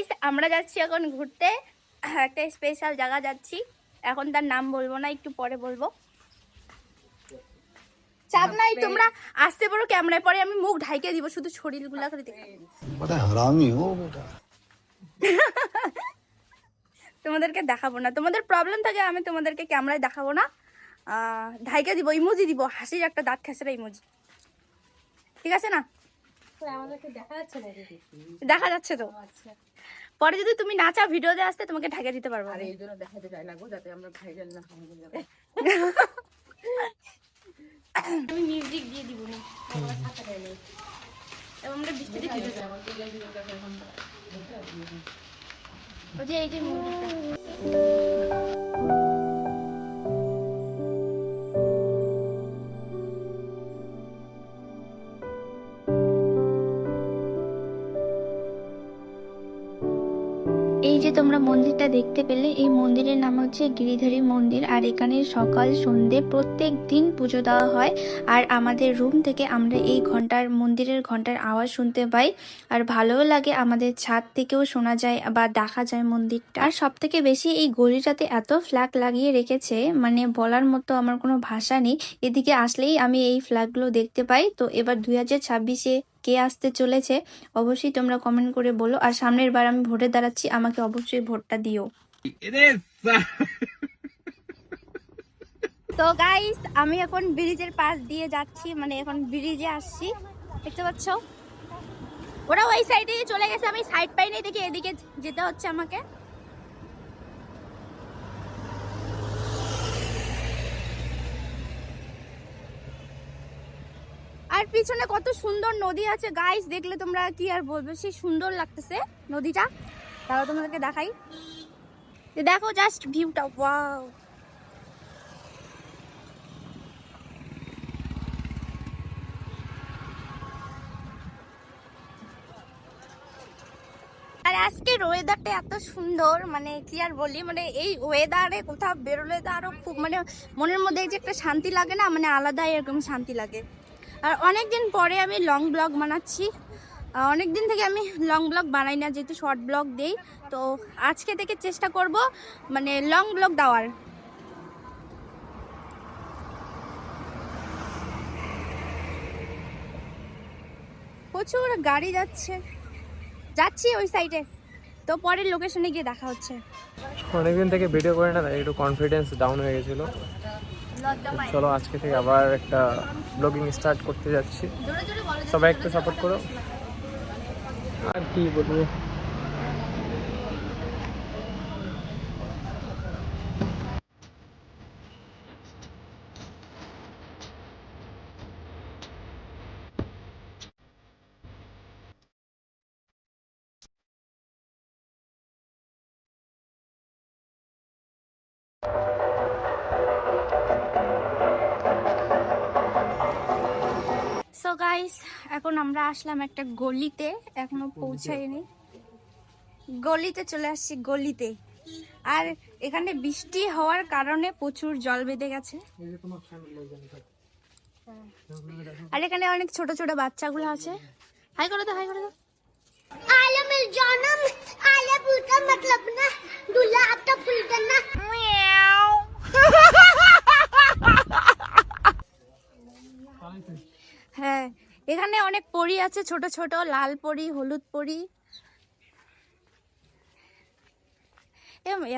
Guys আমরা যাচ্ছি এখন ঘুরতে, একটা স্পেশাল জায়গা যাচ্ছি। এখন তার নাম বলবো না, একটু পরে বলবো। চাপ নাই, তোমরা আসতে পারো ক্যামেরায়, পরে আমি মুখ ঢাইকে দিব, শুধু শরীরগুলা করে দেখো। बड़ा हरामी हो बेटा। তোমাদেরকে দেখাবো না, তোমাদের প্রবলেম থাকে, আমি তোমাদেরকে ক্যামেরায় দেখাবো না। ঢাইকে দিব, ইমোজি দিব, হাসির একটা দাঁত খেসরা ইমোজি, ঠিক আছে না? দেখা যাচ্ছে তো। পরে যদি তুমি না চাও ভিডিওতে আসতে, তোমাকে ঢাকা দিতে পারবো। আরে এই জন্য দেখাতে চাই না গো, যাতে আমরা ভাইরাল না হয়ে যাবে। আমি মিউজিক দিয়ে দিব না, এবং আমরা বৃষ্টিতে ভিডিও যাবো। ওই যে এই যে এই যে তোমরা মন্দিরটা দেখতে পেলে, এই মন্দিরের নাম হচ্ছে গিরিধারী মন্দির। আর এখানে সকাল সন্ধে প্রত্যেক দিন পুজো দেওয়া হয়। আর আমাদের রুম থেকে আমরা এই মন্দিরের ঘন্টার আওয়াজ শুনতে পাই। আর ভালোও লাগে, আমাদের ছাদ থেকেও শোনা যায় বা দেখা যায় মন্দিরটা। আর সব থেকে বেশি এই গলিটাতে এত ফ্ল্যাগ লাগিয়ে রেখেছে, মানে বলার মতো আমার কোনো ভাষা নেই। এদিকে আসলেই আমি এই ফ্ল্যাগগুলো দেখতে পাই। তো এবার 2026-এ কে আসতে চলেছে অবশ্যই তোমরা কমেন্ট করে বলো। আর সামনের বার আমি ভোটে দাঁড়াচ্ছি, আমাকে অবশ্যই ভোটটা দিও। তো গাইস আমি এখন ব্রিজের পাশ দিয়ে যাচ্ছি, মানে এখন ব্রিজে আসছি, দেখতে পাচ্ছ। ওরা ওই সাইডে চলে গেছে, আমি সাইড পাইনি দেখে এদিকে যেতে হচ্ছে আমাকে। আর পিছনে কত সুন্দর নদী আছে গাইস, দেখলে তোমরা কি আর বলবে, সেই সুন্দর লাগতেছে নদীটা। তাহলে তোমাদেরকে দেখাই, দেখো জাস্ট ভিউটা, ওয়াও। আর আজকের ওয়েদারটা এত সুন্দর, মানে কি আর বলি, মানে এই ওয়েদারে কোথাও বেরোলে তো আরো খুব, মানে মনের মধ্যে যে একটা শান্তি লাগে না, মানে আলাদা এরকম শান্তি লাগে। আর অনেকদিন পরে আমি লং ব্লগ বানাচ্ছি, অনেকদিন থেকে আমি লং ব্লগ বানাই না, যেহেতু শর্ট ব্লগ দেই। তো আজকে থেকে চেষ্টা করব মানে লং ব্লগ দেওয়ার। প্রচুর গাড়ি যাচ্ছি ওই সাইডে। তো পরের লোকেশনে গিয়ে দেখা হচ্ছে। অনেকদিন থেকে ভিডিও করে না, তাই একটু কনফিডেন্স ডাউন হয়ে গেছিলো। চলো আজকে থেকে আবার একটা ব্লগিং স্টার্ট করতে যাচ্ছি, সবাই একটু সাপোর্ট করো। আর কি বলবো, সো গাইস এখন আমরা আসলাম একটা গলিতে, এখনো পৌঁছাইনি, গলিতে চলে আসছি গলিতে। আর এখানে বৃষ্টি হওয়ার কারণে প্রচুর জল বেঁধে গেছে। আর এখানে অনেক ছোট ছোট বাচ্চাগুলো আছে। হাই করে দাও, হাই করে দাও। आलम जानम आले पुल का मतलब ना दूल्हा आपका पुल करना। হ্যাঁ এখানে অনেক পরী আছে, ছোট ছোট লাল পরী, হলুদ পরী।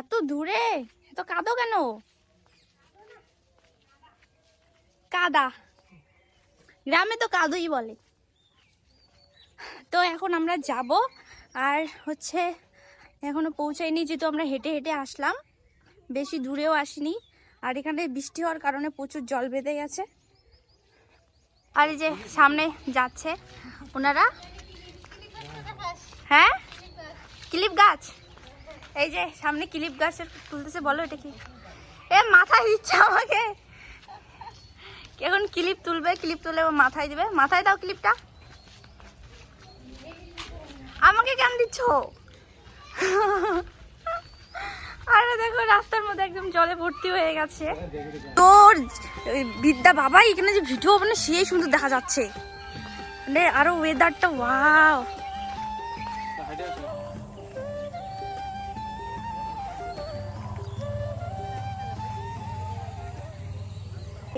এত দূরে এত কাদো কেন? কাদা, গ্রামে তো কাদোই বলে। তো এখন আমরা যাব, আর হচ্ছে এখনো পৌঁছাইনি, যেহেতু আমরা হেঁটে হেঁটে আসলাম, বেশি দূরেও আসিনি। আর এখানে বৃষ্টি হওয়ার কারণে প্রচুর জল বেঁধে গেছে। আর এই যে সামনে যাচ্ছে ওনারা, হ্যাঁ ক্লিপ গাছ, এই যে সামনে ক্লিপ গাছের তুলতেছে। বলো এটা কি? এ মাথায় দিচ্ছে আমাকে, এখন ক্লিপ তুলবে, ক্লিপ তুলে মাথায় দিবে। মাথায় দাও ক্লিপটা, আমাকে কেন দিচ্ছ? আরে দেখো রাস্তার মধ্যে একদম জলে ভর্তি হয়ে গেছে। তোর বিদ্যা বাবা, এখানে যে ভিডিও মানে সেই সুন্দর দেখা যাচ্ছে, মানে আরো ওয়েদারটা ওয়াও।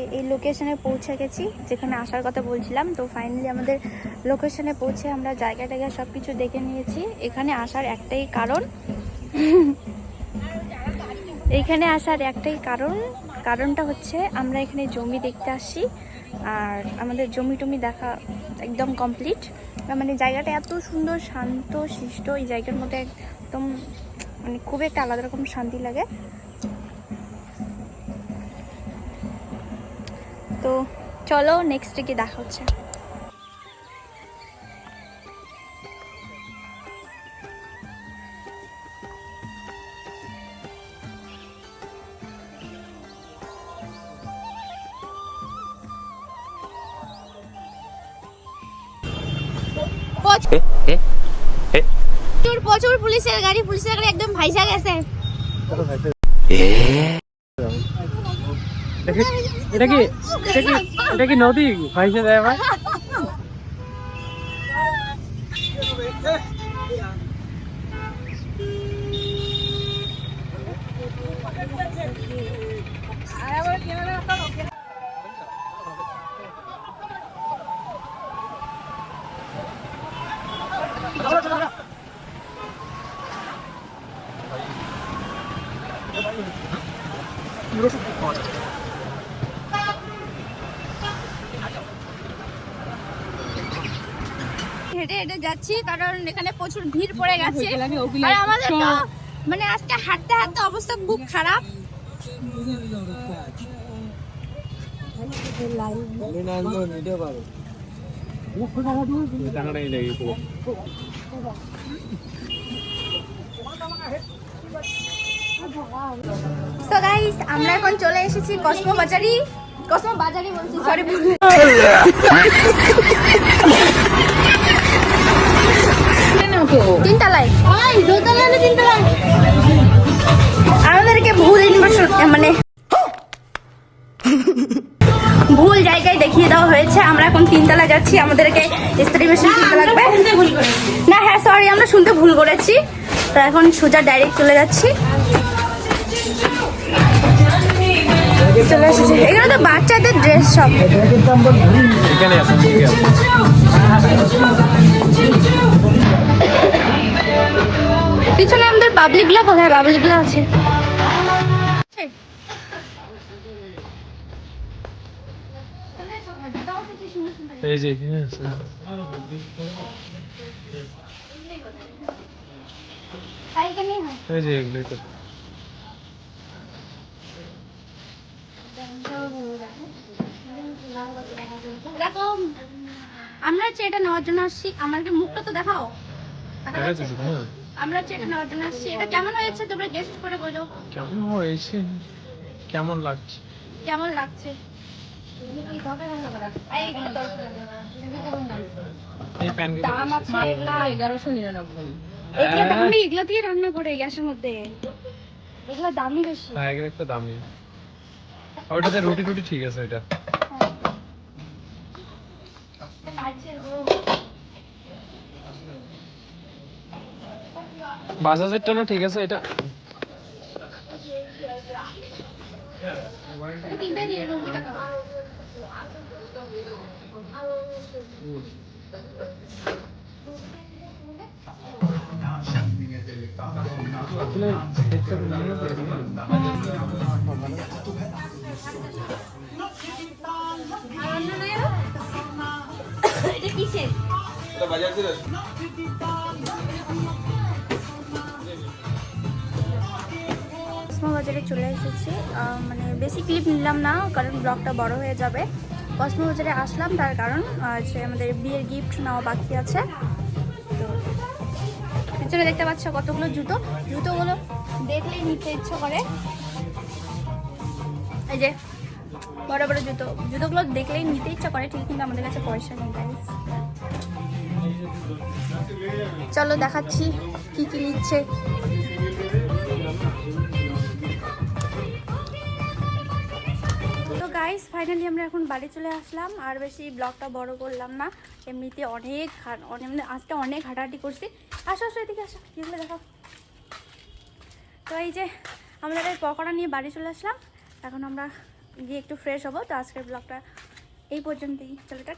এই লোকেশনে পৌঁছে গেছি যেখানে আসার কথা বলছিলাম। তো ফাইনালি আমাদের লোকেশনে পৌঁছে আমরা জায়গা টায়গা সব কিছু দেখে নিয়েছি। এখানে আসার একটাই কারণ কারণটা হচ্ছে আমরা এখানে জমি দেখতে আসছি, আর আমাদের জমি টমি দেখা একদম কমপ্লিট। মানে জায়গাটা এত সুন্দর, শান্ত শিষ্ট, এই জায়গার মধ্যে একদম মানে খুব একটা আলাদা রকম শান্তি লাগে। তো চলো নেক্সট গিয়ে দেখা হচ্ছে। প্রচুর পুলিশের গাড়ি একদম ভাইসা গেছে। এটা কি নদী ভাইসে দেয় ভাই? হেঁটে হেঁটে যাচ্ছি কারণ এখানে প্রচুর ভিড় পড়ে গেছে, আর আমাদের তো মানে আজকে হাঁটতে হাঁটতে অবস্থা খুব খারাপ। সো গাইস, আমরা এখন চলে এসেছি কসমো বাজারি বলছি, সরি তিনতলায়, আমাদেরকে ভুল মানে ভুল জায়গায় দেখিয়ে দেওয়া হয়েছে। আমরা এখন তিনতলায় যাচ্ছি, আমাদেরকে ইস্ত্রি মেশিন কিনতে লাগবে। না হ্যাঁ সরি, আমরা শুনতে ভুল করেছি। তো এখন সোজা ডাইরেক্ট চলে যাচ্ছি। চলে এসেছি, এখানে তো বাচ্চাদের ড্রেস সব। পিছনে আমাদের পাবলিকগুলো কোথায়? পাবলিকগুলো আছে এই যে এগুলোই তো। আমরা হচ্ছে এটা নেওয়ার জন্য আসছি। আমাকে মুখটা তো দেখাও। আমরা হচ্ছে এটা নেওয়ার জন্য আসছি। এটা কেমন হয়েছে তোমরা গেস্ট করে বলো। কেমন হয়েছে, কেমন লাগছে? এই প্যান দাম আছে 1199। এগুলো দিয়ে রান্না করে গ্যাসের মধ্যে, এগুলো দামই বেশি। হ্যাঁ এগুলো একটা দামি। ওটাতে রুটি টুটি ঠিক আছে। এটা বাজাজেরটা না ঠিক আছে। এটা এটা কিসের? বাজারে চলে এসেছি। মানে বেশি ক্লিপ নিলাম না কারণ ব্লগটা বড় হয়ে যাবে। কসমো বাজারে আসলাম তার কারণ যে আমাদের বিয়ের গিফট নেওয়া বাকি আছে। তো পিছনে দেখতে পাচ্ছ কতগুলো জুতোগুলো দেখলেই নিতে ইচ্ছে করে। এই যে বড় বড় জুতোগুলো দেখলেই নিতে ইচ্ছা করে ঠিক, কিন্তু আমাদের কাছে পয়সা নেই গাইস। চলো দেখাচ্ছি কি কি নিচ্ছে। তো গাইস ফাইনালি আমরা এখন বাড়ি চলে আসলাম। আর বেশি ব্লগটা বড় করলাম না, এমনিতে অনেক আজকে অনেক হাঁটাহাঁটি করছি। আসো এদিকে আসো, এগুলো দেখো। তো এই যে আমাদের এই পকোড়া নিয়ে বাড়ি চলে আসলাম। এখন আমরা গিয়ে একটু ফ্রেশ হবো। তো আজকের ব্লগটা এই পর্যন্তই, চলো টাটা।